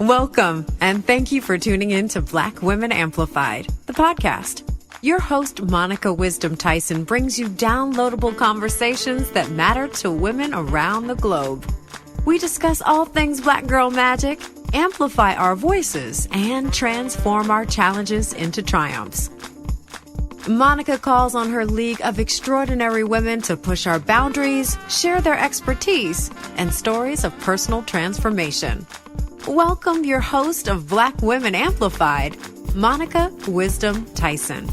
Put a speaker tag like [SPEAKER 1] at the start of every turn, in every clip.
[SPEAKER 1] Welcome, and thank you for tuning in to Black Women Amplified, the podcast. Your host, Monica Wisdom Tyson, brings you downloadable conversations that matter to women around the globe. We discuss all things Black girl magic, amplify our voices, and transform our challenges into triumphs. Monica calls on her league of extraordinary women to push our boundaries, share their expertise, and stories of personal transformation. Welcome your host of Black Women Amplified, Monica Wisdom Tyson.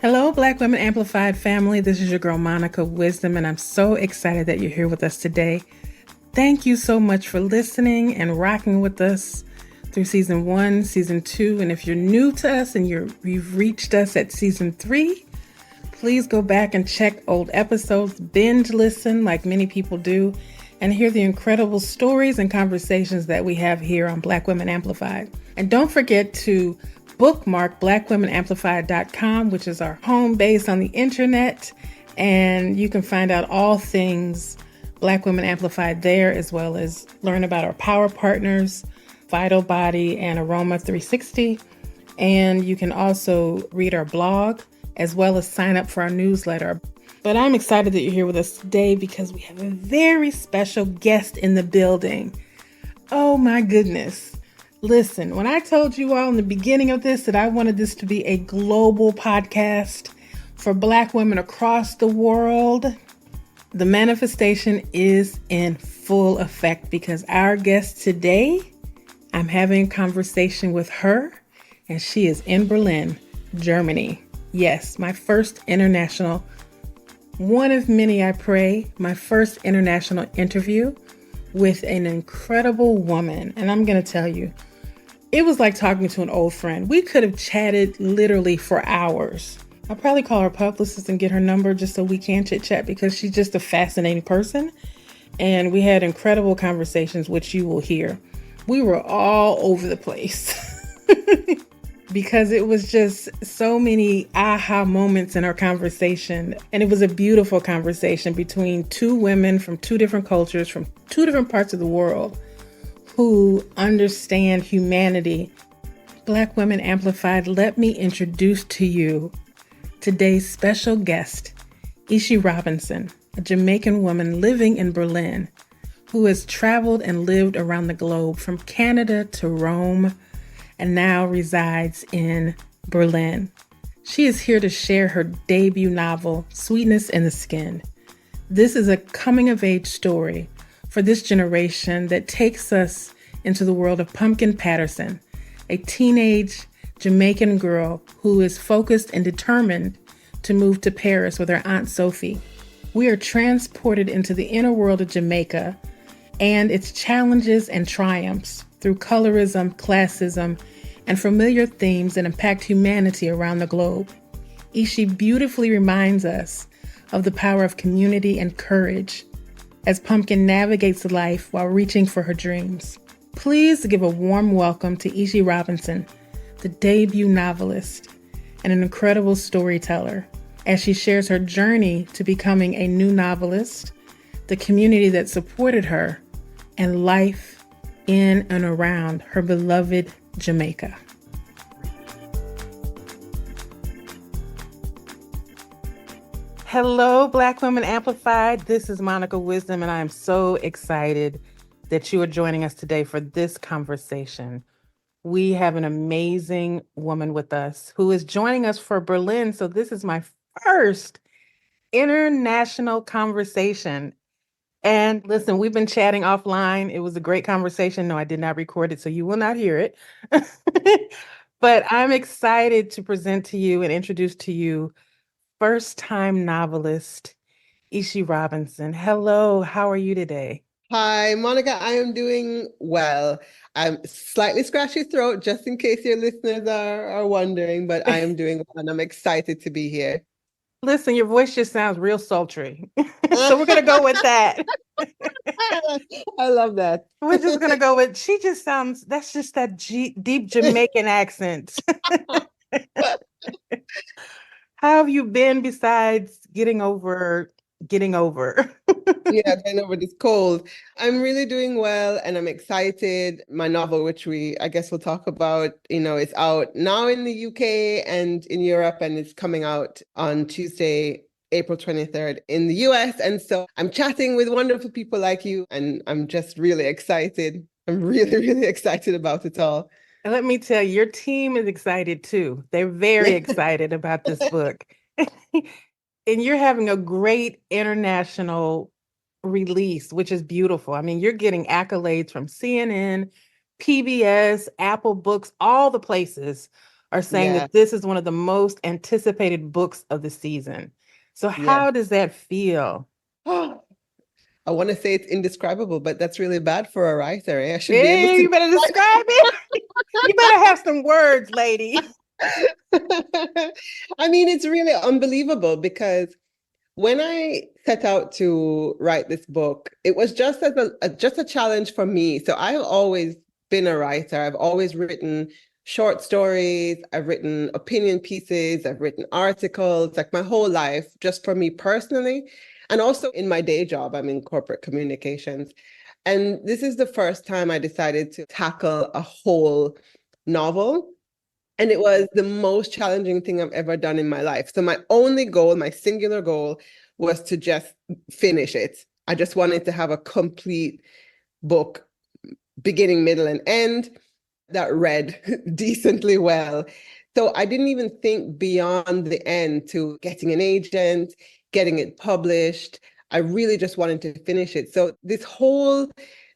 [SPEAKER 2] Hello, Black Women Amplified family. This is your girl, Monica Wisdom, and I'm so excited that you're here with us today. Thank you so much for listening and rocking with us through season 1, season 2. And if you're new to us and you've reached us at season 3, please go back and check old episodes, binge listen like many people do, and hear the incredible stories and conversations that we have here on Black Women Amplified. And don't forget to bookmark blackwomenamplified.com, which is our home base on the internet. And you can find out all things Black Women Amplified there, as well as learn about our power partners, Vital Body and Aroma 360. And you can also read our blog, as well as sign up for our newsletter. But I'm excited that you're here with us today because we have a very special guest in the building. Oh my goodness. Listen, when I told you all in the beginning of this that I wanted this to be a global podcast for Black women across the world, the manifestation is in full effect because our guest today, I'm having a conversation with her, and she is in Berlin, Germany. Yes, my first international, one of many, I pray, my first international interview with an incredible woman. And I'm going to tell you, it was like talking to an old friend. We could have chatted literally for hours. I'll probably call her publicist and get her number just so we can chit chat because she's just a fascinating person. And we had incredible conversations, which you will hear. We were all over the place. Because it was just so many aha moments in our conversation. And it was a beautiful conversation between two women from two different cultures, from two different parts of the world, who understand humanity. Black Women Amplified, let me introduce to you today's special guest, Ishi Robinson, a Jamaican woman living in Berlin, who has traveled and lived around the globe from Canada to Rome, and now resides in Berlin. She is here to share her debut novel, Sweetness in the Skin. This is a coming-of-age story for this generation that takes us into the world of Pumpkin Patterson, a teenage Jamaican girl who is focused and determined to move to Paris with her Aunt Sophie. We are transported into the inner world of Jamaica and its challenges and triumphs through colorism, classism, and familiar themes that impact humanity around the globe. Ishi beautifully reminds us of the power of community and courage as Pumpkin navigates life while reaching for her dreams. Please give a warm welcome to Ishi Robinson, the debut novelist and an incredible storyteller, as she shares her journey to becoming a new novelist, the community that supported her, and life in and around her beloved Jamaica. Hello, Black Women Amplified. This is Monica Wisdom, and I am so excited that you are joining us today for this conversation. We have an amazing woman with us who is joining us for Berlin. So this is my first international conversation. And listen, we've been chatting offline. It was a great conversation. No, I did not record it, so you will not hear it. But I'm excited to present to you and introduce to you first-time novelist, Ishi Robinson. Hello, how are you today?
[SPEAKER 3] Hi, Monica. I am doing well. I'm slightly scratchy throat, just in case your listeners are wondering, but I am doing well and I'm excited to be here.
[SPEAKER 2] Listen, your voice just sounds real sultry. So we're going to go with that.
[SPEAKER 3] I love that.
[SPEAKER 2] We're just going to go with, she just sounds, that's just that deep Jamaican accent. How have you been besides getting over getting over?
[SPEAKER 3] Yeah, getting over this cold. I'm really doing well and I'm excited. My novel, which I guess we'll talk about, is out now in the UK and in Europe, and it's coming out on Tuesday, April 23rd in the US. And so I'm chatting with wonderful people like you, and I'm just really excited. I'm really, really excited about it all.
[SPEAKER 2] And let me tell you, your team is excited too. They're very excited about this book. And you're having a great international release, which is beautiful. I mean, you're getting accolades from CNN, PBS, Apple Books, all the places are saying
[SPEAKER 3] Yeah,
[SPEAKER 2] that this is one of the most anticipated books of the season. So
[SPEAKER 3] yeah.
[SPEAKER 2] how does that feel?
[SPEAKER 3] I want to say it's indescribable, but that's really bad for a writer. Eh? I should be able
[SPEAKER 2] Hey,
[SPEAKER 3] to.
[SPEAKER 2] you better describe it. You better have some words, lady.
[SPEAKER 3] I mean, it's really unbelievable because when I set out to write this book, it was just as just a challenge for me. So I've always been a writer. I've always written short stories. I've written opinion pieces. I've written articles, like my whole life, just for me personally. And also in my day job, I'm in corporate communications. And this is the first time I decided to tackle a whole novel. And it was the most challenging thing I've ever done in my life. So my only goal, my singular goal, was to just finish it. I just wanted to have a complete book, beginning, middle, and end, that read decently well. So I didn't even think beyond the end to getting an agent, getting it published. I really just wanted to finish it. So this whole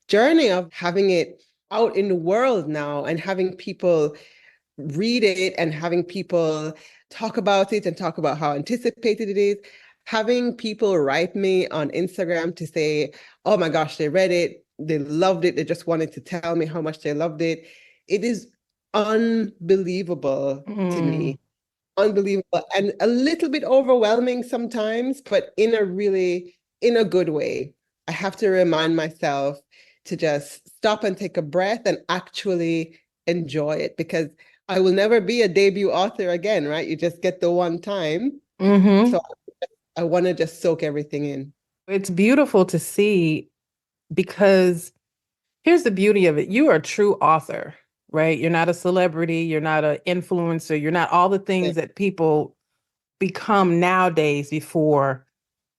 [SPEAKER 3] journey of having it out in the world now and having people read it and having people talk about it and talk about how anticipated it is, having people write me on Instagram to say, oh my gosh, they read it, they loved it, they just wanted to tell me how much they loved it. It is unbelievable to me. Unbelievable and a little bit overwhelming sometimes, but in a good way. I have to remind myself to just stop and take a breath and actually enjoy it, because I will never be a debut author again, right? You just get the one time.
[SPEAKER 2] Mm-hmm.
[SPEAKER 3] So I want to just soak everything in.
[SPEAKER 2] It's beautiful to see because here's the beauty of it. You are a true author, right? You're not a celebrity. You're not an influencer. You're not all the
[SPEAKER 3] Yeah.
[SPEAKER 2] things that people become nowadays before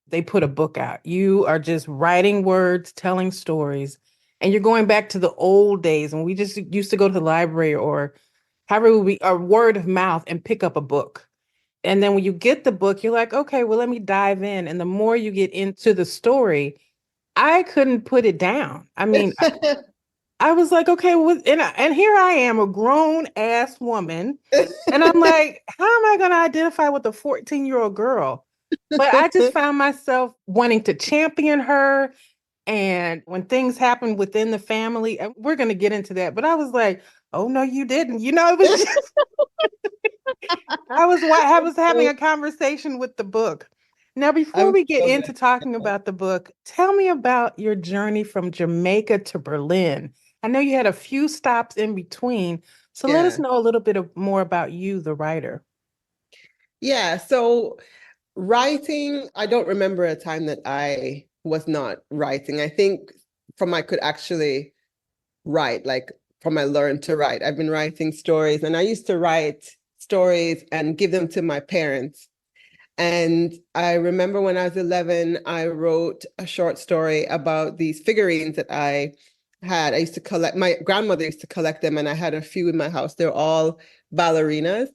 [SPEAKER 2] they put a book out. You are just writing words, telling stories, and you're going back to the old days when we just used to go to the library or however we or word of mouth and pick up a book. And then when you get the book, you're like, okay, well, let me dive in. And the more you get into the story, I couldn't put it down. I mean, I was like, okay, well, and here I am, a grown ass woman. And I'm like, how am I going to identify with a 14-year-old girl? But I just found myself wanting to champion her. And when things happen within the family, and we're going to get into that. But I was like, oh, no, you didn't. It was just, I was having a conversation with the book. Now, before
[SPEAKER 3] I'm
[SPEAKER 2] we get
[SPEAKER 3] so
[SPEAKER 2] into
[SPEAKER 3] glad.
[SPEAKER 2] talking about the book, tell me about your journey from Jamaica to Berlin. I know you had a few stops in between. So let us
[SPEAKER 3] Yeah.
[SPEAKER 2] know a little bit more about you, the writer.
[SPEAKER 3] Yeah. So writing, I don't remember a time that I was not writing. I think from I could actually write, like from I learned to write. I've been writing stories, and I used to write stories and give them to my parents. And I remember when I was 11, I wrote a short story about these figurines that I had. I used to collect, my grandmother used to collect them, and I had a few in my house. They're all ballerinas.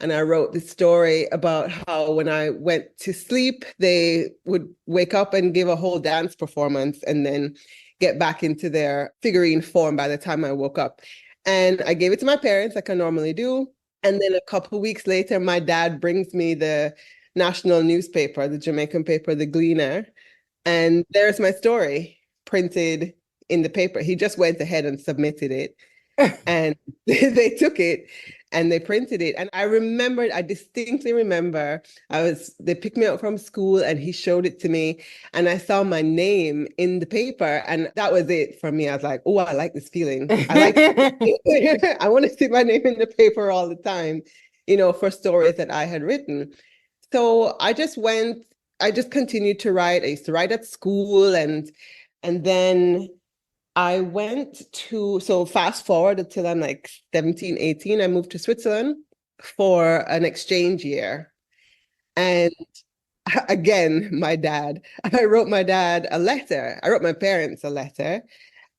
[SPEAKER 3] And I wrote this story about how when I went to sleep, they would wake up and give a whole dance performance and then get back into their figurine form by the time I woke up. And I gave it to my parents, like I normally do. And then a couple of weeks later, my dad brings me the national newspaper, the Jamaican paper, the Gleaner. And there's my story printed in the paper. He just went ahead and submitted it. And they took it and they printed it. And I distinctly remember, they picked me up from school and he showed it to me. And I saw my name in the paper. And that was it for me. I was like, oh, I like this feeling. I want to see my name in the paper all the time, for stories that I had written. So I just went I just continued to write. I used to write at school, and then I went to, so fast forward until I'm like 17, 18, I moved to Switzerland for an exchange year. And again, my dad, I wrote my dad a letter. I wrote my parents a letter.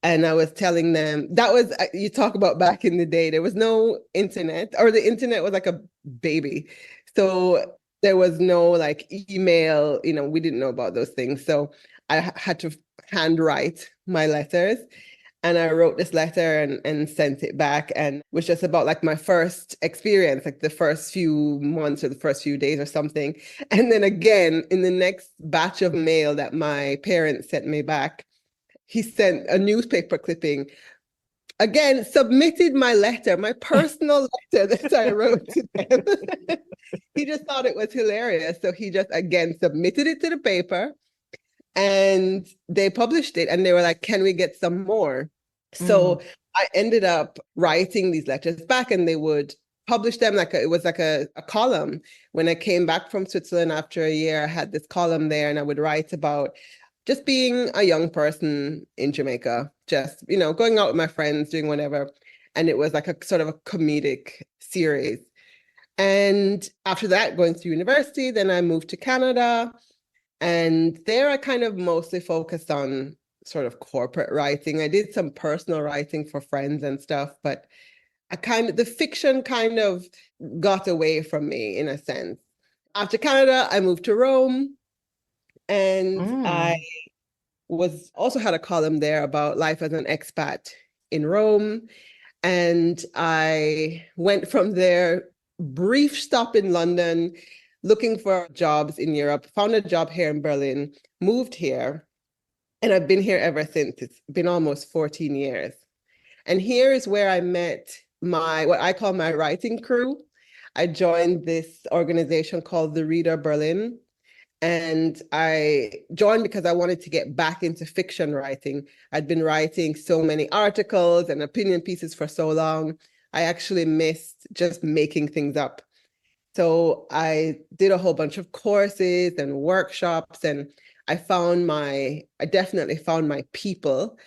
[SPEAKER 3] And I was telling them that was, you talk about back in the day, there was no internet, or the internet was like a baby. So there was no like email, we didn't know about those things. So I had to handwrite my letters. And I wrote this letter and sent it back, and it was just about like my first experience, like the first few months or the first few days or something. And then again, in the next batch of mail that my parents sent me back, he sent a newspaper clipping. Again, submitted my letter, my personal letter that I wrote to them. He just thought it was hilarious. So he just, again, submitted it to the paper, and they published it, and they were like, can we get some more? So I ended up writing these letters back, and they would publish them it was like a column. When I came back from Switzerland after a year, I had this column there, and I would write about just being a young person in Jamaica, just, going out with my friends, doing whatever. And it was like a sort of a comedic series. And after that, going to university, then I moved to Canada. And there I kind of mostly focused on sort of corporate writing. I did some personal writing for friends and stuff, but the fiction kind of got away from me in a sense. After Canada, I moved to Rome, and I also had a column there about life as an expat in Rome. And I went from there, brief stop in London, looking for jobs in Europe, found a job here in Berlin, moved here, and I've been here ever since. It's been almost 14 years. And here is where I met what I call my writing crew. I joined this organization called The Reader Berlin. And I joined because I wanted to get back into fiction writing. I'd been writing so many articles and opinion pieces for so long. I actually missed just making things up. So I did a whole bunch of courses and workshops, and I definitely found my people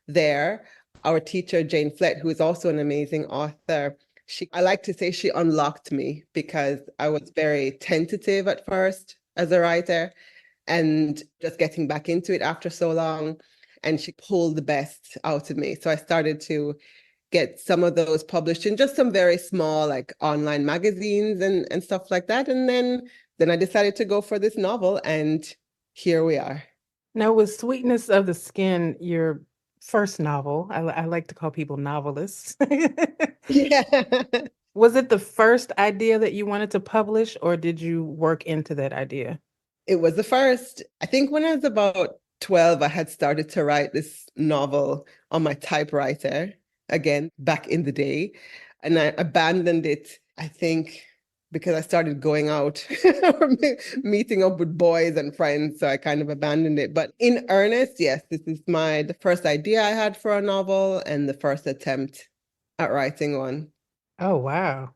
[SPEAKER 3] there. Our teacher, Jane Flett, who is also an amazing author, I like to say she unlocked me, because I was very tentative at first as a writer, and just getting back into it after so long. And she pulled the best out of me. So I started to get some of those published in just some very small, like online magazines and stuff like that. And then I decided to go for this novel, and here we are.
[SPEAKER 2] Now, was Sweetness of the Skin your first novel? I like to call people novelists.
[SPEAKER 3] Yeah.
[SPEAKER 2] Was it the first idea that you wanted to publish, or did you work into that idea?
[SPEAKER 3] It was the first. I think when I was about 12, I had started to write this novel on my typewriter, again, back in the day. And I abandoned it, I think, because I started going out or meeting up with boys and friends. So I kind of abandoned it. But in earnest, yes, this is the first idea I had for a novel and the first attempt at writing one.
[SPEAKER 2] Oh, wow.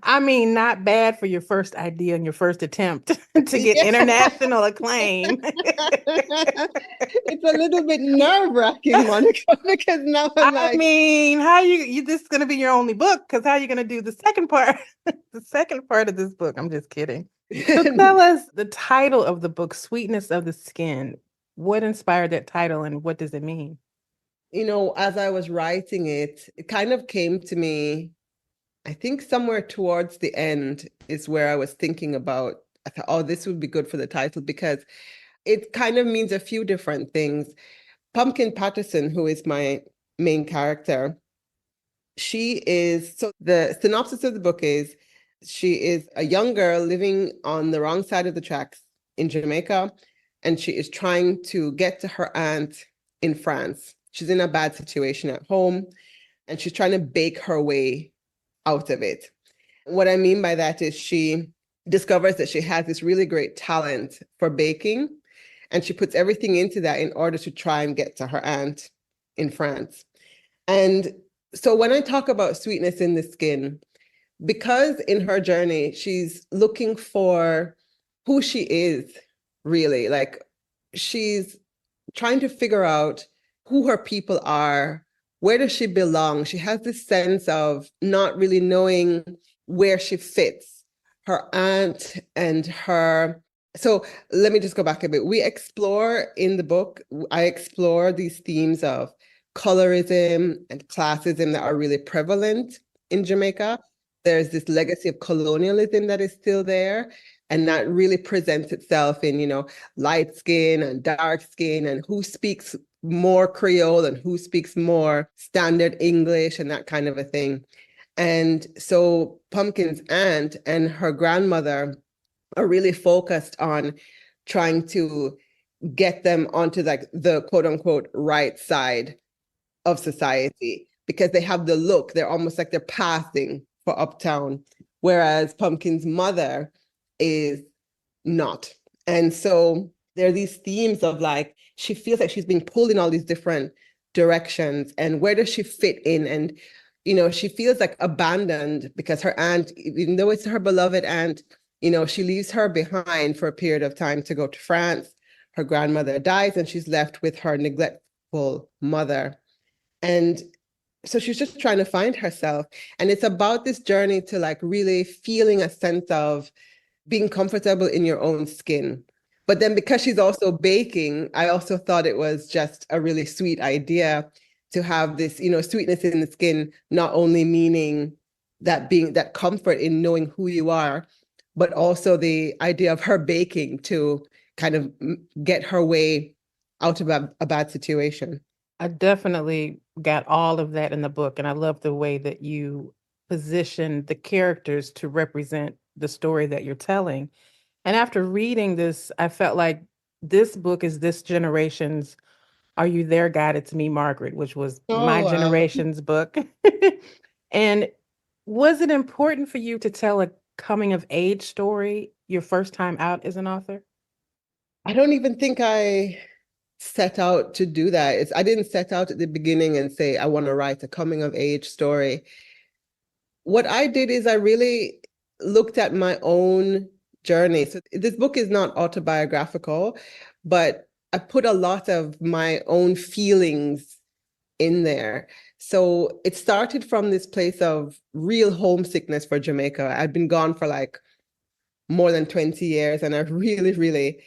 [SPEAKER 2] I mean, not bad for your first idea and your first attempt to get international acclaim.
[SPEAKER 3] It's a little bit nerve-wracking, Monica, because now I'm like,
[SPEAKER 2] I mean, how you this is going to be your only book, because how are you going to do the second part? The second part of this book? I'm just kidding. So tell us the title of the book, Sweetness of the Skin. What inspired that title, and what does it mean?
[SPEAKER 3] As I was writing it, it kind of came to me, I think somewhere towards the end is where I was thinking about, I thought, oh, this would be good for the title, because it kind of means a few different things. Pumpkin Patterson, who is my main character, so the synopsis of the book is, she is a young girl living on the wrong side of the tracks in Jamaica, and she is trying to get to her aunt in France. She's in a bad situation at home, and she's trying to bake her way out of it. What I mean by that is she discovers that she has this really great talent for baking, and she puts everything into that in order to try and get to her aunt in France. And so when I talk about sweetness in the skin, because in her journey, she's looking for who she is, really. Like, she's trying to figure out who her people are, where does she belong? She has this sense of not really knowing where she fits. Her aunt and her. So let me just go back a bit. We explore in the book, I explore these themes of colorism and classism that are really prevalent in Jamaica. There's this legacy of colonialism that is still there. And that really presents itself in, light skin and dark skin, and who speaks more Creole and who speaks more standard English and that kind of a thing. And so Pumpkin's aunt and her grandmother are really focused on trying to get them onto like the quote unquote right side of society, because they have the look, they're almost like they're passing for uptown, whereas Pumpkin's mother is not. And so there are these themes of like, she feels like she's being pulled in all these different directions, and where does she fit in? And, she feels like abandoned because her aunt, even though it's her beloved aunt, she leaves her behind for a period of time to go to France. Her grandmother dies and she's left with her neglectful mother. And so she's just trying to find herself. And it's about this journey to like really feeling a sense of being comfortable in your own skin. But then because she's also baking, I also thought it was just a really sweet idea to have this, sweetness in the skin, not only meaning that comfort in knowing who you are, but also the idea of her baking to kind of get her way out of a bad situation.
[SPEAKER 2] I definitely got all of that in the book, and I love the way that you position the characters to represent the story that you're telling. And after reading this, I felt like this book is this generation's Are You There, God? It's Me, Margaret, which was my
[SPEAKER 3] Oh, wow.
[SPEAKER 2] generation's book. And was it important for you to tell a coming of age story your first time out as an author?
[SPEAKER 3] I don't even think I set out to do that. I didn't set out at the beginning and say, I want to write a coming of age story. What I did is I really looked at my own journey. So this book is not autobiographical, but I put a lot of my own feelings in there. So it started from this place of real homesickness for Jamaica. I'd been gone for like more than 20 years, and I really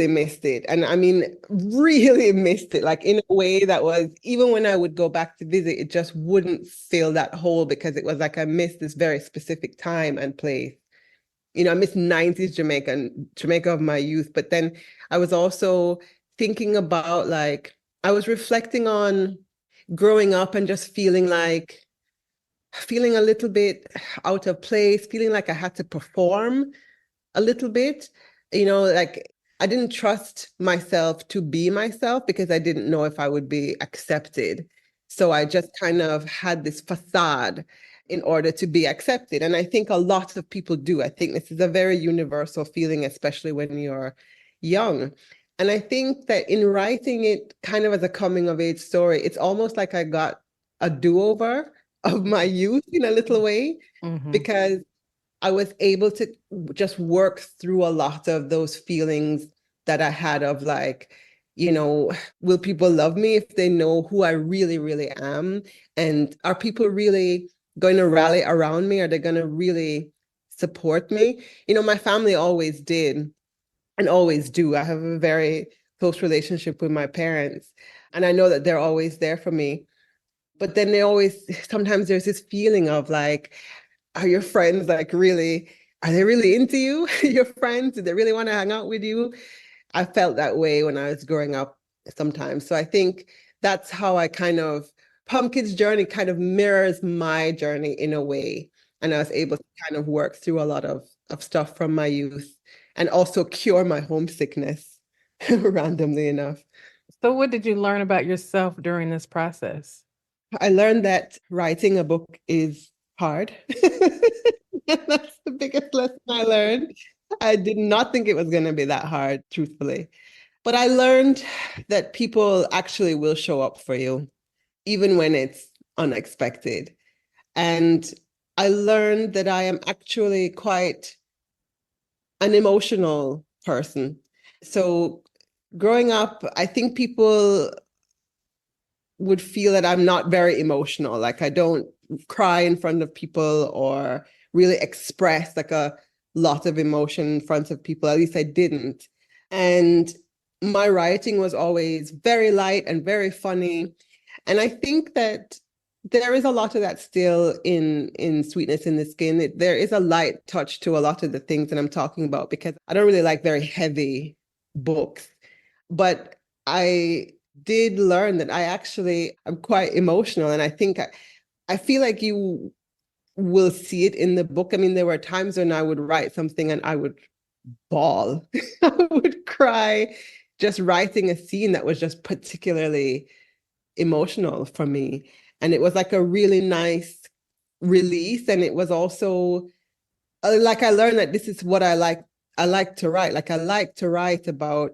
[SPEAKER 3] missed it. And I mean, really missed it, like in a way that was, even when I would go back to visit, it just wouldn't fill that hole, because it was like I missed this very specific time and place. I missed 90s Jamaica of my youth. But then I was also thinking about like, I was reflecting on growing up and just feeling a little bit out of place, feeling like I had to perform a little bit, like I didn't trust myself to be myself because I didn't know if I would be accepted. So I just kind of had this facade in order to be accepted. And I think a lot of people do. I think this is a very universal feeling, especially when you're young. And I think that in writing it kind of as a coming of age story, it's almost like I got a do-over of my youth in a little way, because I was able to just work through a lot of those feelings that I had of like, will people love me if they know who I really, really am? And are people really going to rally around me? Are they going to really support me? My family always did and always do. I have a very close relationship with my parents, and I know that they're always there for me. But then sometimes there's this feeling of like, are your friends are they really into you? Your friends, do they really want to hang out with you? I felt that way when I was growing up sometimes. So I think that's how Pumpkin's journey kind of mirrors my journey in a way. And I was able to kind of work through a lot of stuff from my youth, and also cure my homesickness randomly enough.
[SPEAKER 2] So what did you learn about yourself during this process?
[SPEAKER 3] I learned that writing a book is hard. That's the biggest lesson I learned. I did not think it was going to be that hard, truthfully. But I learned that people actually will show up for you, even when it's unexpected. And I learned that I am actually quite an emotional person. So growing up, I think people would feel that I'm not very emotional. Like I don't cry in front of people or really express like a lot of emotion in front of people. At least I didn't. And my writing was always very light and very funny. And I think that there is a lot of that still in Sweetness in the Skin. There is a light touch to a lot of the things that I'm talking about because I don't really like very heavy books. But I did learn that I'm quite emotional. And I think I feel like you will see it in the book. I mean, there were times when I would write something and I would bawl. I would cry just writing a scene that was just particularly emotional for me. And it was like a really nice release. And it was also like I learned that this is what I like. I like to write. Like I like to write about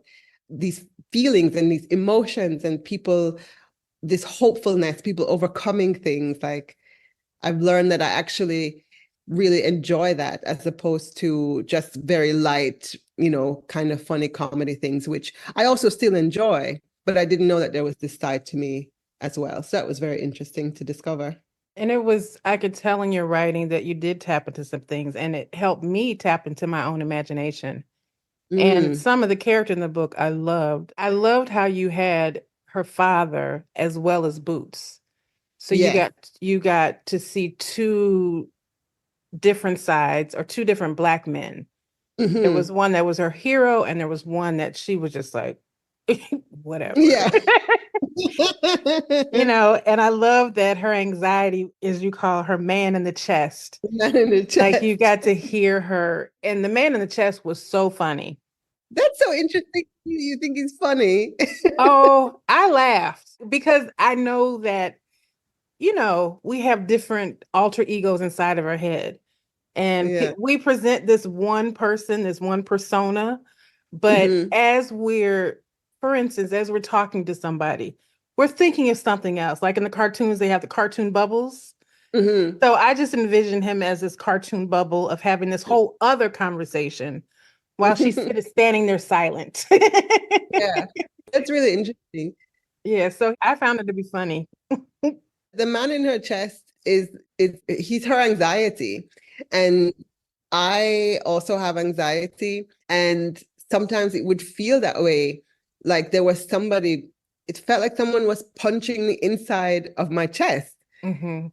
[SPEAKER 3] these feelings and these emotions and people, this hopefulness, people overcoming things. Like I've learned that I actually really enjoy that as opposed to just very light, kind of funny comedy things, which I also still enjoy, but I didn't know that there was this side to me as well. So that was very interesting to discover.
[SPEAKER 2] And I could tell in your writing that you did tap into some things, and it helped me tap into my own imagination. And some of the character in the book I loved. I loved how you had her father as well as Boots. So you got to see two different sides or two different Black men. There was one that was her hero, and there was one that she was just like, whatever.
[SPEAKER 3] Yeah.
[SPEAKER 2] And I love that her anxiety, as you call her, man in the chest.
[SPEAKER 3] Man in the chest.
[SPEAKER 2] Like you got to hear her, and the man in the chest was so funny.
[SPEAKER 3] That's so interesting. You think he's funny?
[SPEAKER 2] Oh, I laughed because I know that, we have different alter egos inside of our head. And we present this one person, this one persona. But for instance, as we're talking to somebody, we're thinking of something else. Like in the cartoons, they have the cartoon bubbles. So I just envision him as this cartoon bubble of having this whole other conversation while she's standing there silent.
[SPEAKER 3] Yeah, that's really interesting.
[SPEAKER 2] Yeah, so I found it to be funny.
[SPEAKER 3] The man in her chest he's her anxiety. And I also have anxiety. And sometimes it would feel that way. Like there was it felt like someone was punching the inside of my chest. And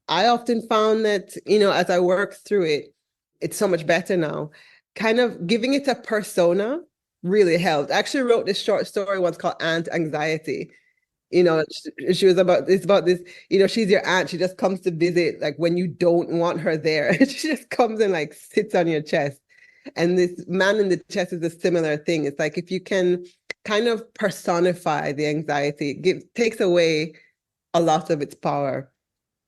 [SPEAKER 3] I often found that, as I work through it, it's so much better now. Kind of giving it a persona really helped. I actually wrote this short story once called Aunt Anxiety. It's about this, she's your aunt. She just comes to visit, like when you don't want her there. She just comes and like sits on your chest. And this man in the chest is a similar thing. It's like if you can kind of personify the anxiety, it takes away a lot of its power.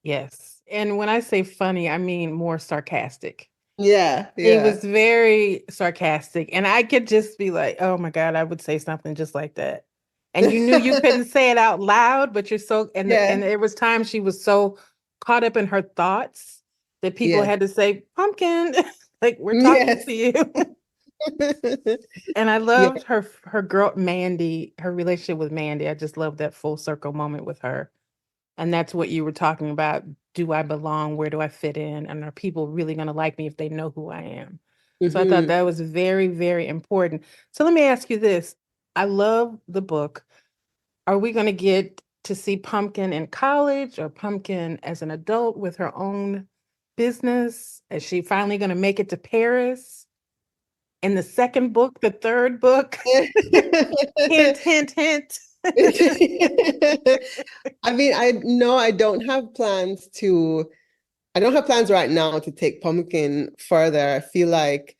[SPEAKER 2] Yes. And when I say funny, I mean more sarcastic.
[SPEAKER 3] Yeah.
[SPEAKER 2] He was very sarcastic. And I could just be like, oh my God, I would say something just like that. And you knew you couldn't say it out loud, but and there was times she was so caught up in her thoughts that people had to say, Pumpkin, like we're talking to you. And I loved her girl, Mandy, her relationship with Mandy. I just loved that full circle moment with her. And that's what you were talking about. Do I belong? Where do I fit in? And are people really going to like me if they know who I am? So I thought that was very, very important. So let me ask you this. I love the book. Are we going to get to see Pumpkin in college or Pumpkin as an adult with her own business? Is she finally going to make it to Paris? In the second book, the third book? Hint, hint, hint.
[SPEAKER 3] I mean, I don't have plans right now to take Pumpkin further. I feel like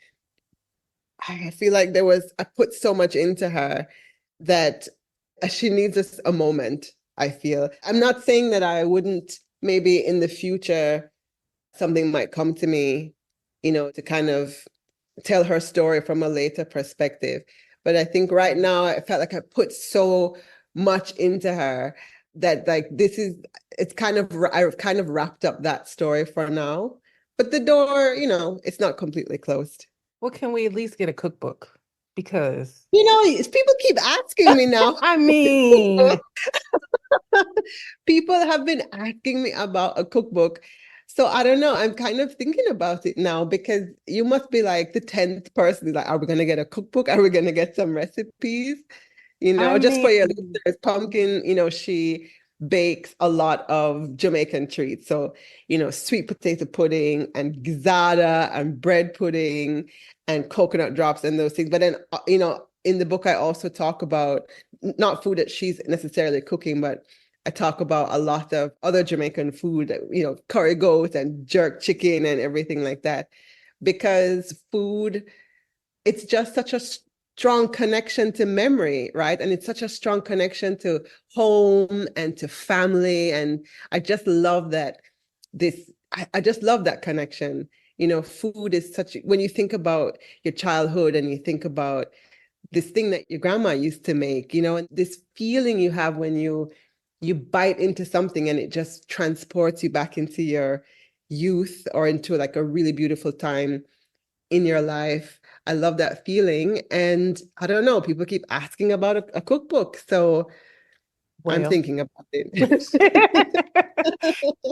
[SPEAKER 3] I put so much into her that she needs a moment, I feel. I'm not saying that I wouldn't, maybe in the future, something might come to me, to kind of tell her story from a later perspective. But I think right now I felt like I put so much into her that like I've kind of wrapped up that story for now. But the door, it's not completely closed.
[SPEAKER 2] Well, can we at least get a cookbook? Because
[SPEAKER 3] People keep asking me now.
[SPEAKER 2] I mean,
[SPEAKER 3] People have been asking me about a cookbook. So I don't know. I'm kind of thinking about it now because you must be like the 10th person. Like, are we going to get a cookbook? Are we going to get some recipes?
[SPEAKER 2] I
[SPEAKER 3] Just for your
[SPEAKER 2] mean,
[SPEAKER 3] listeners, Pumpkin, she bakes a lot of Jamaican treats. So, sweet potato pudding and gizzada and bread pudding and coconut drops and those things. But then, in the book, I also talk about not food that she's necessarily cooking, but I talk about a lot of other Jamaican food, curry goat and jerk chicken and everything like that. Because food, it's just such a strong connection to memory, right? And it's such a strong connection to home and to family. And I just love that I just love that connection. Food is when you think about your childhood and you think about this thing that your grandma used to make, and this feeling you have when you bite into something and it just transports you back into your youth or into like a really beautiful time in your life. I love that feeling. And I don't know, people keep asking about a cookbook. So I'm
[SPEAKER 2] well,
[SPEAKER 3] thinking about it.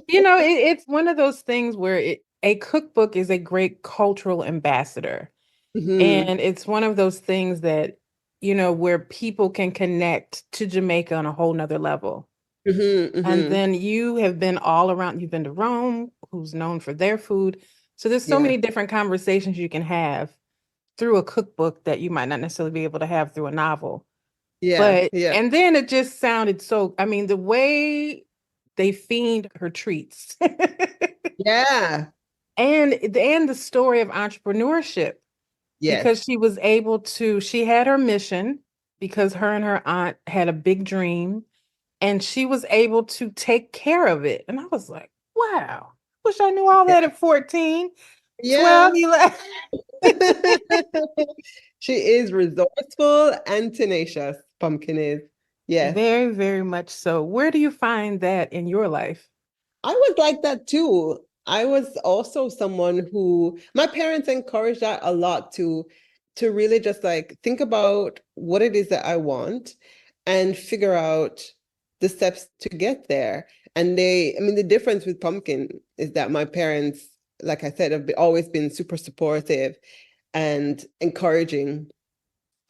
[SPEAKER 2] it's one of those things where a cookbook is a great cultural ambassador.
[SPEAKER 3] Mhm.
[SPEAKER 2] And it's one of those things that, where people can connect to Jamaica on a whole nother level.
[SPEAKER 3] Mhm.
[SPEAKER 2] And
[SPEAKER 3] Mhm.
[SPEAKER 2] then you have been all around, you've been to Rome, who's known for their food. So there's so
[SPEAKER 3] Yeah.
[SPEAKER 2] many different conversations you can have through a cookbook that you might not necessarily be able to have through a novel.
[SPEAKER 3] Yeah.
[SPEAKER 2] But,
[SPEAKER 3] Yeah.
[SPEAKER 2] and then it just sounded so, I mean, the way they fiend her treats
[SPEAKER 3] Yeah.
[SPEAKER 2] and the story of entrepreneurship,
[SPEAKER 3] Yes.
[SPEAKER 2] because she had her mission because her and her aunt had a big dream and she was able to take care of it. And I was like, wow, wish I knew all
[SPEAKER 3] Yeah.
[SPEAKER 2] that at 14,
[SPEAKER 3] Yeah.
[SPEAKER 2] 12, 11.
[SPEAKER 3] She is resourceful and tenacious. Pumpkin is. Yes.
[SPEAKER 2] Very, very much so. Where do you find that in your life?
[SPEAKER 3] I was like that too. I was also someone who my parents encouraged that a lot to really just like think about what it is that I want and figure out the steps to get there. And I mean, the difference with Pumpkin is that my parents, like I said, always been super supportive and encouraging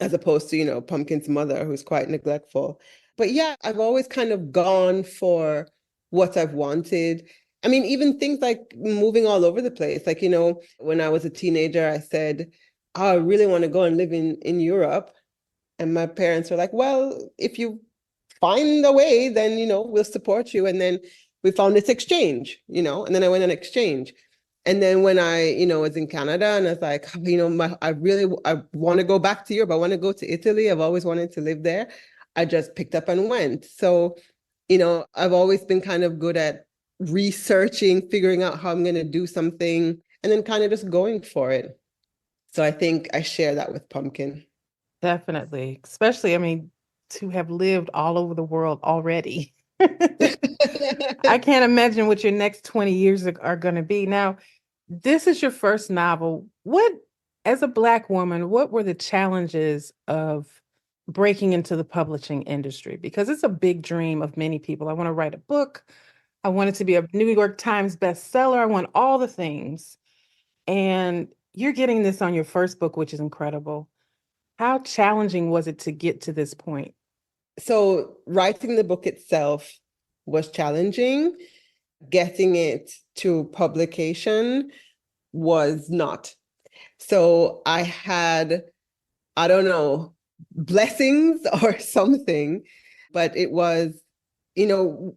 [SPEAKER 3] as opposed to, Pumpkin's mother, who's quite neglectful. But yeah, I've always kind of gone for what I've wanted. I mean, even things like moving all over the place. Like, when I was a teenager, I said, "Oh, I really want to go and live in Europe." And my parents were like, "Well, if you find a way, then, we'll support you." And then we found this exchange, and then I went on exchange. And then when I, was in Canada and I was like, I want to go back to Europe. I want to go to Italy. I've always wanted to live there. I just picked up and went. So, I've always been kind of good at researching, figuring out how I'm going to do something, and then kind of just going for it. So I think I share that with Pumpkin.
[SPEAKER 2] Definitely. Especially, I mean, to have lived all over the world already. I can't imagine what your next 20 years are going to be. Now, this is your first novel. As a Black woman, what were the challenges of breaking into the publishing industry? Because it's a big dream of many people. I want to write a book. I want it to be a New York Times bestseller. I want all the things. And you're getting this on your first book, which is incredible. How challenging was it to get to this point?
[SPEAKER 3] So writing the book itself was challenging. Getting it to publication was not. So I had, I don't know, blessings or something, but it was,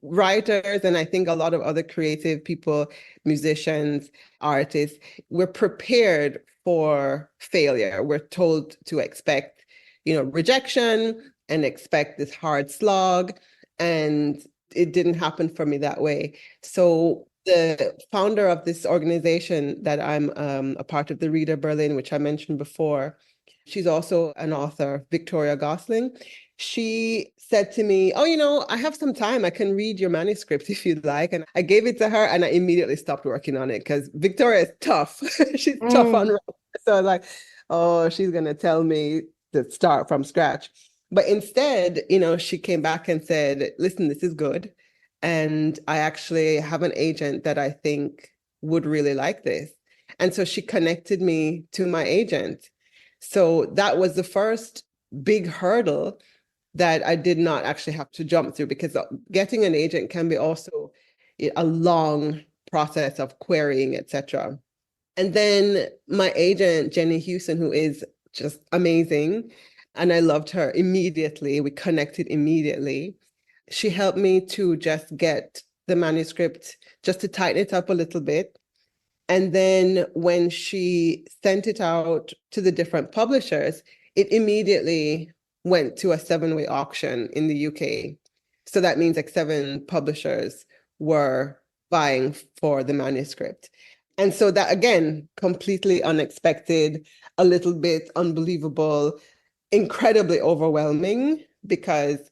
[SPEAKER 3] writers and I think a lot of other creative people, musicians, artists, we're prepared for failure. We're told to expect, rejection and expect this hard slog. And it didn't happen for me that way. So the founder of this organization that I'm a part of, the Reader Berlin, which I mentioned before, she's also an author, Victoria Gosling. She said to me, "Oh, I have some time. I can read your manuscript if you'd like." And I gave it to her and I immediately stopped working on it because Victoria is tough. She's tough on
[SPEAKER 2] Mm,
[SPEAKER 3] writing. So I was like, oh, she's going to tell me to start from scratch. But instead, she came back and said, listen, this is good. And I actually have an agent that I think would really like this. And so she connected me to my agent. So that was the first big hurdle that I did not actually have to jump through, because getting an agent can be also a long process of querying, etc. And then my agent, Jenny Houston, who is just amazing, and I loved her immediately. We connected immediately. She helped me to just get the manuscript, just to tighten it up a little bit. And then when she sent it out to the different publishers, it immediately went to a 7-way auction in the UK. So that means like 7 publishers were vying for the manuscript. And so that, again, completely unexpected, a little bit unbelievable, incredibly overwhelming, because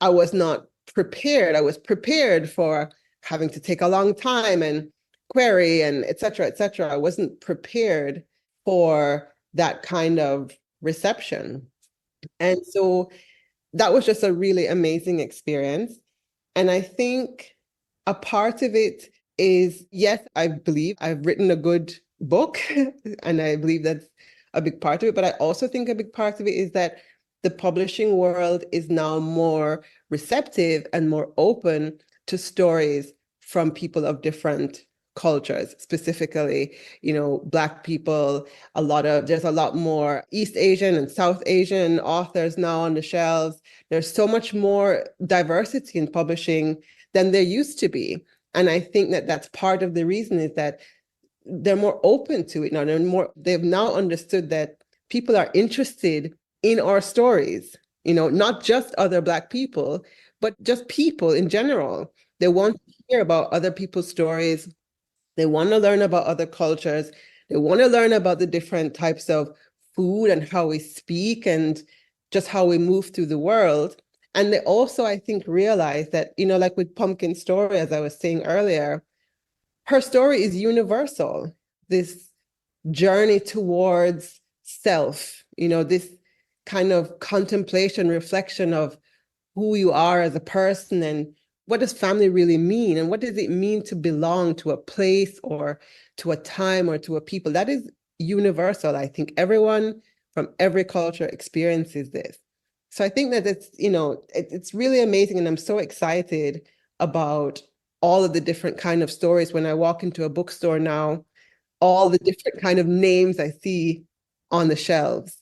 [SPEAKER 3] I was not prepared. I was prepared for having to take a long time and query and et cetera, et cetera. I wasn't prepared for that kind of reception. And so that was just a really amazing experience. And I think a part of it is, yes, I believe I've written a good book, and I believe that's a big part of it. But I also think a big part of it is that the publishing world is now more receptive and more open to stories from people of different cultures, specifically, Black people. There's a lot more East Asian and South Asian authors now on the shelves. There's so much more diversity in publishing than there used to be. And I think that that's part of the reason, is that they're more open to it now. They've now understood that people are interested in our stories, not just other Black people, but just people in general. They want to hear about other people's stories. They want to learn about other cultures. They want to learn about the different types of food and how we speak and just how we move through the world. And they also, I think, realize that, like with Pumpkin's story, as I was saying earlier, her story is universal. This journey towards self, this kind of contemplation, reflection of who you are as a person, and what does family really mean? And what does it mean to belong to a place or to a time or to a people? That is universal. I think everyone from every culture experiences this. So I think that it's really amazing. And I'm so excited about all of the different kind of stories. When I walk into a bookstore now, all the different kind of names I see on the shelves.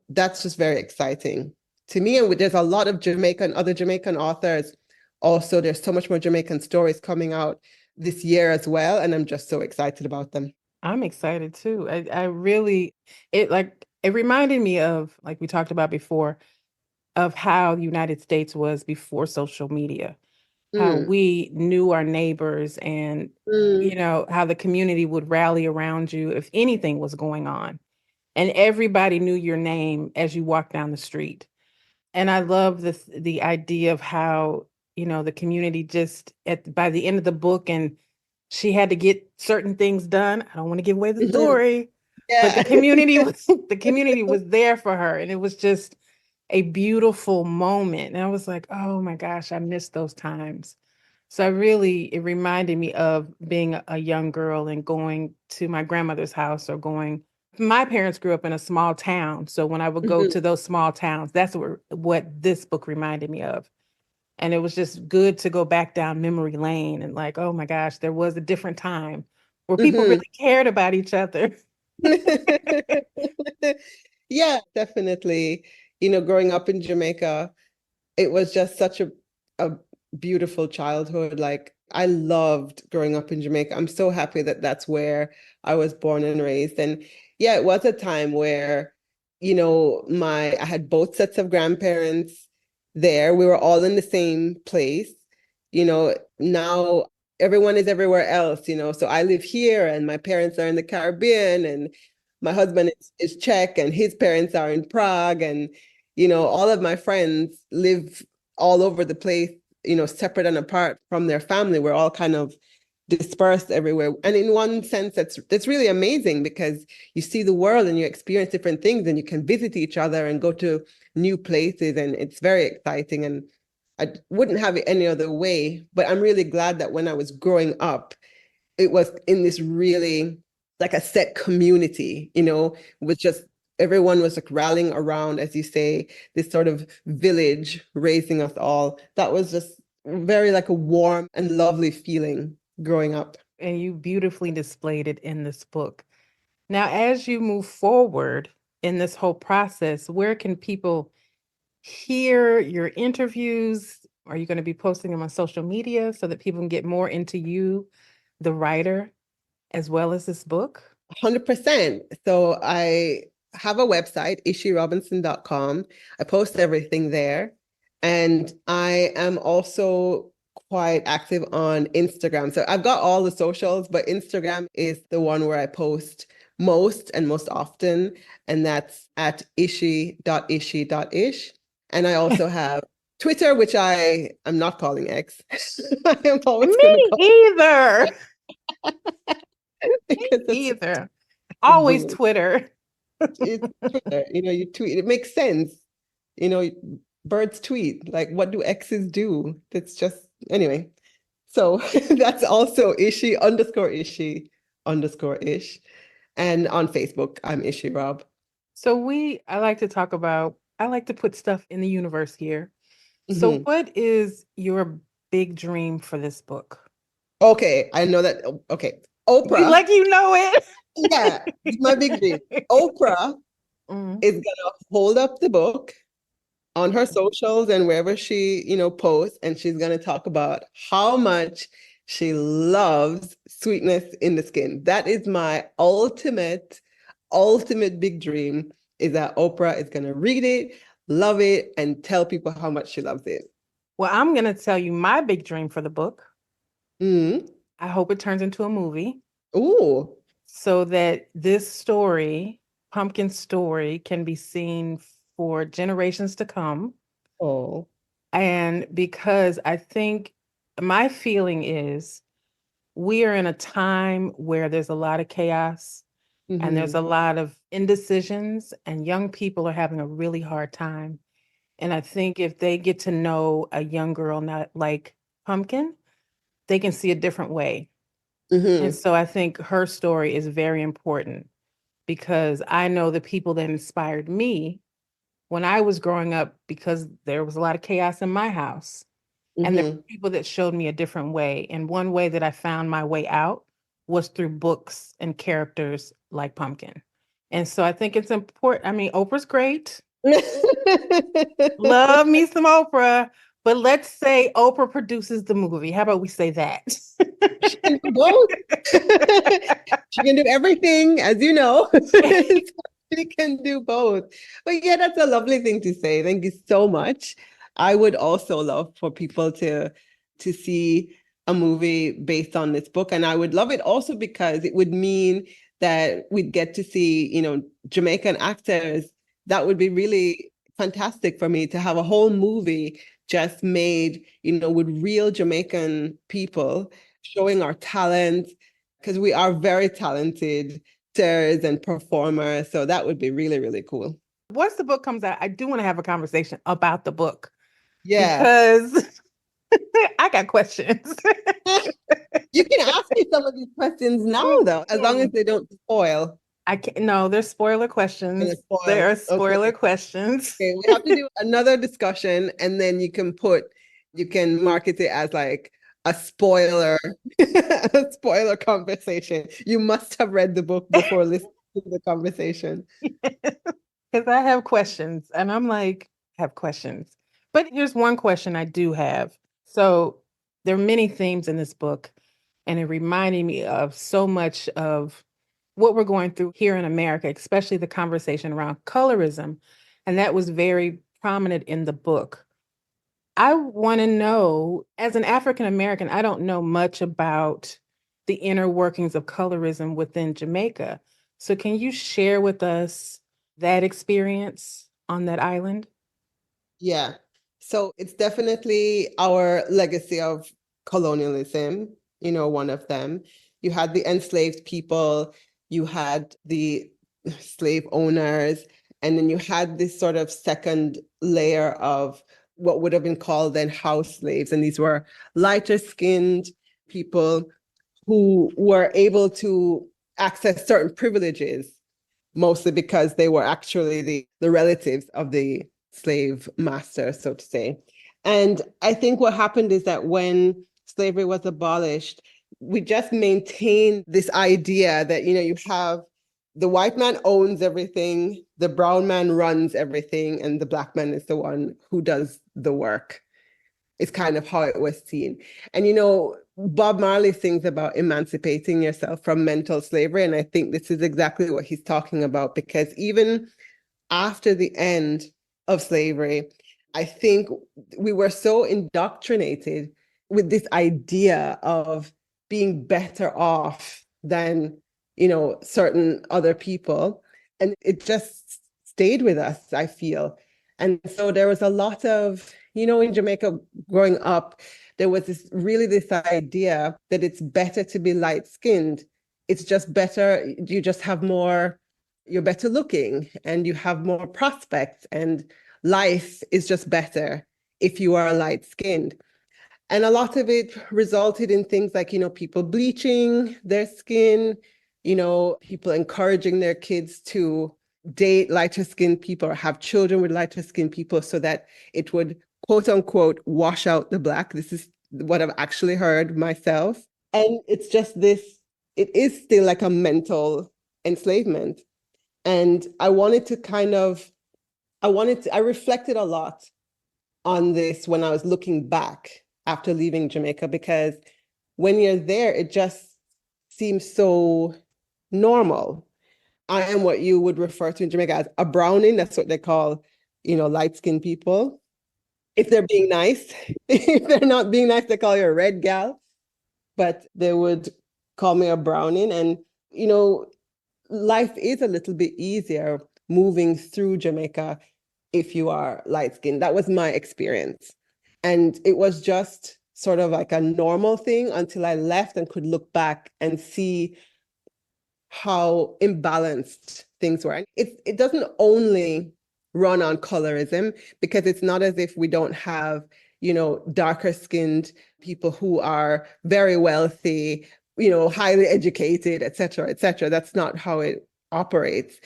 [SPEAKER 3] That's just very exciting to me. And there's a lot of other Jamaican authors. Also, there's so much more Jamaican stories coming out this year as well. And I'm just so excited about them.
[SPEAKER 2] I'm excited too. I really, it reminded me of, like we talked about before, of how the United States was before social media, how we knew our neighbors, and, how the community would rally around you if anything was going on. And everybody knew your name as you walked down the street. And I love the idea of how, the community just by the end of the book, and she had to get certain things done. I don't want to give away the story, but the community was there for her. And it was just a beautiful moment. And I was like, oh my gosh, I miss those times. So it reminded me of being a young girl and going to my grandmother's house, or my parents grew up in a small town. So when I would go to those small towns, that's what this book reminded me of. And it was just good to go back down memory lane and like, oh my gosh, there was a different time where people really cared about each other.
[SPEAKER 3] Yeah, definitely. Growing up in Jamaica, it was just such a beautiful childhood. Like, I loved growing up in Jamaica. I'm so happy that that's where I was born and raised. And yeah, it was a time where, I had both sets of grandparents there. We were all in the same place. Now everyone is everywhere else, so I live here and my parents are in the Caribbean, and my husband is Czech and his parents are in Prague, and all of my friends live all over the place, separate and apart from their family. We're all kind of dispersed everywhere. And in one sense, that's really amazing because you see the world and you experience different things and you can visit each other and go to new places. And it's very exciting. And I wouldn't have it any other way. But I'm really glad that when I was growing up, it was in this really like a set community, with just everyone was like rallying around, as you say, this sort of village raising us all. That was just very like a warm and lovely feeling growing up.
[SPEAKER 2] And you beautifully displayed it in this book. Now, as you move forward in this whole process, where can people hear your interviews? Are you going to be posting them on social media so that people can get more into you, the writer, as well as this book?
[SPEAKER 3] 100%. So I have a website, ishirobinson.com. I post everything there. And I am also quite active on Instagram. So I've got all the socials, but Instagram is the one where I post most and most often. And that's at ishi.ishi.ish. And I also have Twitter, which I am not calling X. I am always going to call
[SPEAKER 2] either.
[SPEAKER 3] because
[SPEAKER 2] Me either. Always Twitter.
[SPEAKER 3] It's Twitter. You tweet. It makes sense. Birds tweet. Like, what do X's do? That's just anyway. So that's also Ishi_Ishi_ish. And on Facebook, I'm Ishi Rob.
[SPEAKER 2] So I like to put stuff in the universe here. So what is your big dream for this book?
[SPEAKER 3] Okay, I know that. Okay, Oprah.
[SPEAKER 2] Like you know it.
[SPEAKER 3] Yeah, it's my big dream. Oprah is gonna hold up the book on her socials and wherever she, posts, and she's gonna talk about how much she loves sweetness in the skin. That is my ultimate big dream, is that Oprah is gonna read it, love it, and tell people how much she loves it.
[SPEAKER 2] Well, I'm gonna tell you my big dream for the book. I hope it turns into a movie.
[SPEAKER 3] Ooh.
[SPEAKER 2] So that this story, Pumpkin's story, can be seen for generations to come.
[SPEAKER 3] Oh.
[SPEAKER 2] And because I think my feeling is we are in a time where there's a lot of chaos and there's a lot of indecisions, and young people are having a really hard time. And I think if they get to know a young girl not like Pumpkin, they can see a different way. And so I think her story is very important because I know the people that inspired me when I was growing up, because there was a lot of chaos in my house. And there were people that showed me a different way. And one way that I found my way out was through books and characters like Pumpkin. And so I think it's important. I mean, Oprah's great. Love me some Oprah. But let's say Oprah produces the movie. How about we say that?
[SPEAKER 3] She can do both. She can do everything, as you know. She can do both. But yeah, that's a lovely thing to say. Thank you so much. I would also love for people to see a movie based on this book. And I would love it also because it would mean that we'd get to see, Jamaican actors. That would be really fantastic for me to have a whole movie just made, with real Jamaican people showing our talent, because we are very talented actors and performers. So that would be really, really cool.
[SPEAKER 2] Once the book comes out, I do want to have a conversation about the book.
[SPEAKER 3] Yeah.
[SPEAKER 2] Because I got questions.
[SPEAKER 3] You can ask me some of these questions now, though, as long as they don't spoil.
[SPEAKER 2] I can't. No, there's spoiler questions. There are spoiler questions.
[SPEAKER 3] Okay, we have to do another discussion, and then you can market it as like a spoiler, a spoiler conversation. You must have read the book before listening to the conversation.
[SPEAKER 2] Because I have questions, and I'm like, I have questions. But here's one question I do have. So there are many themes in this book, and it reminded me of so much of what we're going through here in America, especially the conversation around colorism. And that was very prominent in the book. I want to know, as an African American, I don't know much about the inner workings of colorism within Jamaica. So can you share with us that experience on that island?
[SPEAKER 3] Yeah. So it's definitely our legacy of colonialism, one of them. You had the enslaved people, you had the slave owners, and then you had this sort of second layer of what would have been called then house slaves. And these were lighter skinned people who were able to access certain privileges, mostly because they were actually the relatives of the slave master, so to say. And I think what happened is that when slavery was abolished, we just maintained this idea that, you have the white man owns everything, the brown man runs everything, and the black man is the one who does the work. It's kind of how it was seen. And, Bob Marley sings about emancipating yourself from mental slavery. And I think this is exactly what he's talking about, because even after the end of slavery, I think we were so indoctrinated with this idea of being better off than, certain other people. And it just stayed with us, I feel. And so there was a lot of, in Jamaica growing up, there was this idea that it's better to be light-skinned. It's just better, you just have more, you're better looking and you have more prospects, and life is just better if you are light-skinned. And a lot of it resulted in things like, people bleaching their skin, people encouraging their kids to date lighter skinned people or have children with lighter skinned people so that it would, quote unquote, wash out the black. This is what I've actually heard myself. And it's just this, it is still like a mental enslavement. And I reflected a lot on this when I was looking back after leaving Jamaica, because when you're there, it just seems so normal. I am what you would refer to in Jamaica as a browning. That's what they call, light-skinned people. If they're being nice, if they're not being nice, they call you a red gal, but they would call me a browning. And, life is a little bit easier moving through Jamaica if you are light-skinned. That was my experience. And it was just sort of like a normal thing until I left and could look back and see how imbalanced things were. It doesn't only run on colorism, because it's not as if we don't have, darker skinned people who are very wealthy, highly educated, et cetera, et cetera. That's not how it operates.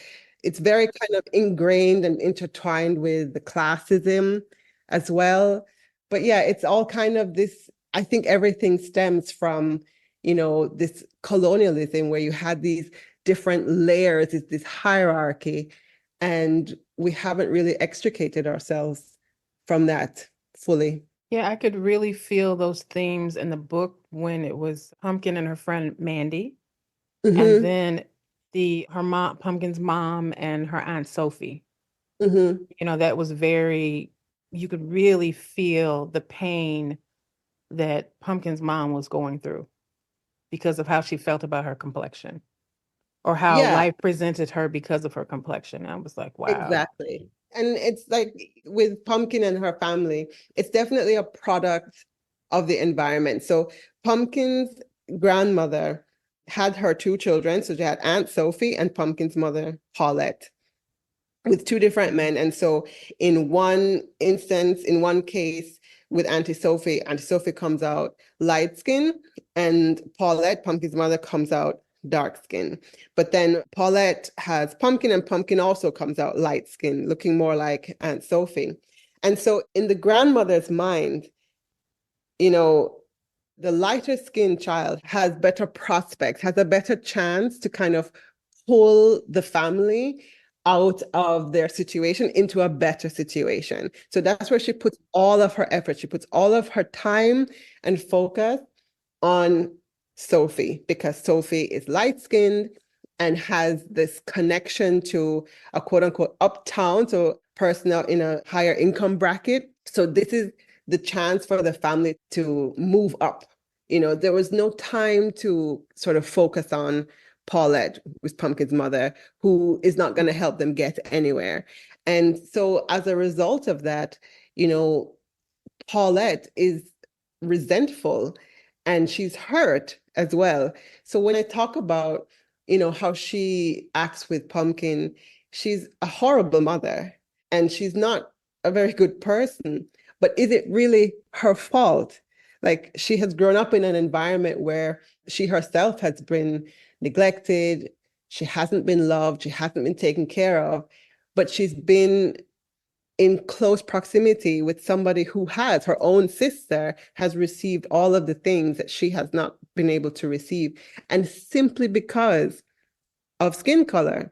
[SPEAKER 3] It's very kind of ingrained and intertwined with the classism as well. But yeah, it's all kind of this, I think everything stems from, this colonialism where you had these different layers, this hierarchy, and we haven't really extricated ourselves from that fully.
[SPEAKER 2] Yeah, I could really feel those themes in the book when it was Pumpkin and her friend Mandy,
[SPEAKER 3] Mm-hmm.
[SPEAKER 2] and then her mom, Pumpkin's mom, and her aunt Sophie.
[SPEAKER 3] Mm-hmm.
[SPEAKER 2] That was you could really feel the pain that Pumpkin's mom was going through because of how she felt about her complexion, or how
[SPEAKER 3] Yeah,
[SPEAKER 2] life presented her because of her complexion. I was like, wow.
[SPEAKER 3] exactly. And it's like with Pumpkin and her family, it's definitely a product of the environment. So Pumpkin's grandmother had her two children. So she had Aunt Sophie and Pumpkin's mother, Paulette, with two different men. And so in one instance, in one case with Auntie Sophie comes out light skin, and Paulette, Pumpkin's mother, comes out dark skin. But then Paulette has Pumpkin, and Pumpkin also comes out light skin, looking more like Aunt Sophie. And so in the grandmother's mind, the lighter skinned child has better prospects, has a better chance to kind of pull the family out of their situation into a better situation. So that's where she puts all of her effort. She puts all of her time and focus on Sophie, because Sophie is light-skinned and has this connection to a quote unquote uptown, so person in a higher income bracket. So this is the chance for the family to move up. There was no time to sort of focus on Paulette, who's Pumpkin's mother, who is not going to help them get anywhere. And so as a result of that, Paulette is resentful and she's hurt as well. So when I talk about, how she acts with Pumpkin, she's a horrible mother and she's not a very good person. But is it really her fault? Like, she has grown up in an environment where she herself has been neglected. She hasn't been loved. She hasn't been taken care of, but she's been in close proximity with somebody who has, her own sister has received all of the things that she has not been able to receive, and simply because of skin color.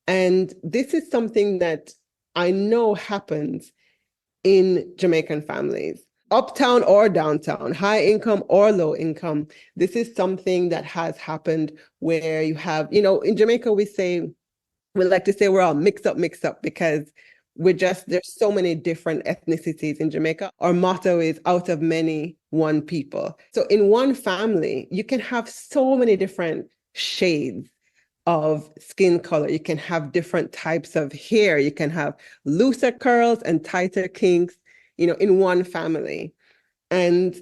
[SPEAKER 3] And this is something that I know happens in Jamaican families, uptown or downtown, high income or low income. This is something that has happened where you have, in Jamaica, we like to say we're all mixed up because there's so many different ethnicities in Jamaica. Our motto is out of many, one people. So in one family, you can have so many different shades of skin color. You can have different types of hair. You can have looser curls and tighter kinks, in one family. And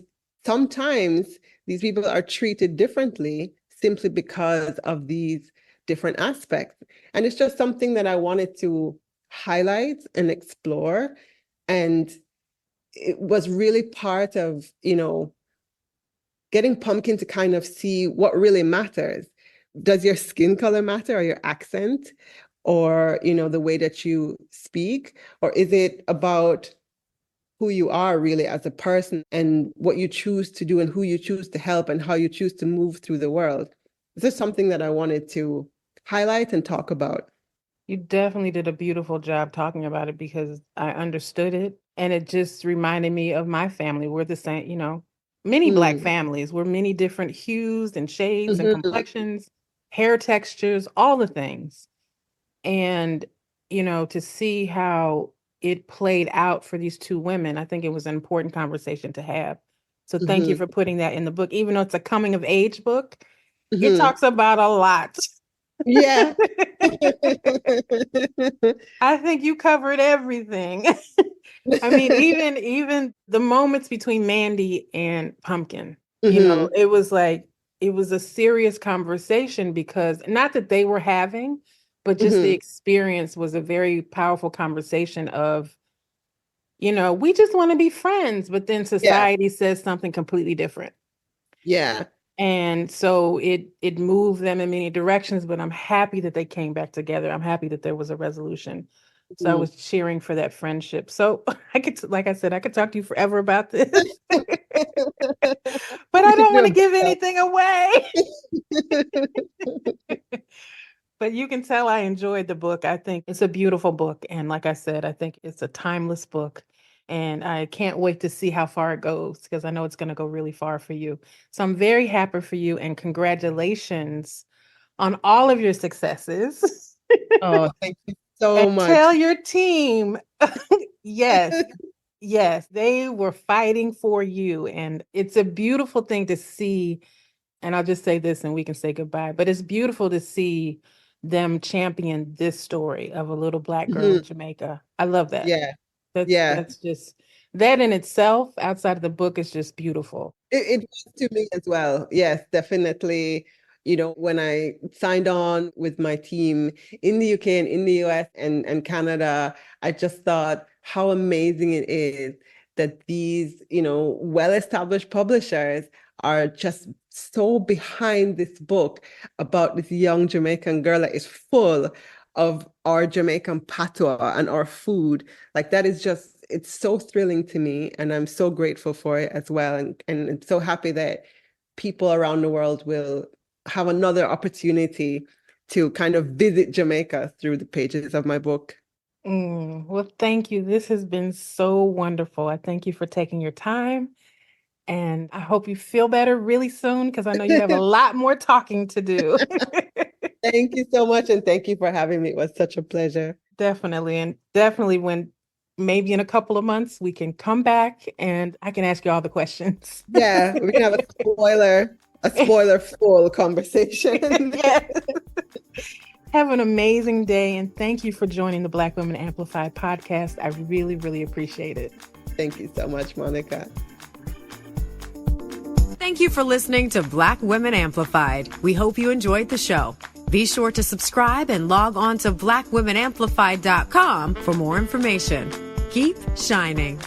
[SPEAKER 3] sometimes these people are treated differently simply because of these different aspects. And it's just something that I wanted to highlight and explore. And it was really part of, getting Pumpkin to kind of see what really matters. Does your skin color matter, or your accent, or, the way that you speak? Or is it about who you are really as a person and what you choose to do and who you choose to help and how you choose to move through the world? This is something that I wanted to highlight and talk about.
[SPEAKER 2] You definitely did a beautiful job talking about it because I understood it. And it just reminded me of my family. We're the same, many Black families. We're many different hues and shades and complexions, hair textures, all the things. And, to see how it played out for these two women, I think it was an important conversation to have. So thank you for putting that in the book. Even though it's a coming of age book, it talks about a lot.
[SPEAKER 3] Yeah.
[SPEAKER 2] I think you covered everything. I mean, even the moments between Mandy and Pumpkin, it was like, it was a serious conversation because not that they were having, but just the experience was a very powerful conversation of, we just want to be friends, but then society says something completely different.
[SPEAKER 3] Yeah.
[SPEAKER 2] And so it moved them in many directions, but I'm happy that they came back together. I'm happy that there was a resolution. So I was cheering for that friendship. So like I said, I could talk to you forever about this, but I don't want to give anything away. But you can tell I enjoyed the book. I think it's a beautiful book. And like I said, I think it's a timeless book. And I can't wait to see how far it goes because I know it's going to go really far for you. So I'm very happy for you and congratulations on all of your successes.
[SPEAKER 3] Oh, thank you so much.
[SPEAKER 2] Tell your team, yes, they were fighting for you. And it's a beautiful thing to see. And I'll just say this and we can say goodbye, but it's beautiful to see them champion this story of a little Black girl in Jamaica. I love that.
[SPEAKER 3] Yeah.
[SPEAKER 2] That's just, that in itself, outside of the book, is just beautiful.
[SPEAKER 3] It was to me as well. Yes, definitely. When I signed on with my team in the UK and in the US and Canada, I just thought how amazing it is that these, well-established publishers are just so behind this book about this young Jamaican girl that is full of our Jamaican patois and our food. Like, that is just, it's so thrilling to me. And I'm so grateful for it as well. And I'm so happy that people around the world will have another opportunity to kind of visit Jamaica through the pages of my book.
[SPEAKER 2] Well, thank you. This has been so wonderful. I thank you for taking your time. And I hope you feel better really soon because I know you have a lot more talking to do.
[SPEAKER 3] Thank you so much. And thank you for having me. It was such a pleasure.
[SPEAKER 2] Definitely. And definitely when maybe in a couple of months, we can come back and I can ask you all the questions.
[SPEAKER 3] Yeah, we can have a spoiler full conversation.
[SPEAKER 2] Yes. Have an amazing day. And thank you for joining the Black Women Amplified podcast. I really, really appreciate it.
[SPEAKER 3] Thank you so much, Monica.
[SPEAKER 1] Thank you for listening to Black Women Amplified. We hope you enjoyed the show. Be sure to subscribe and log on to blackwomenamplified.com for more information. Keep shining.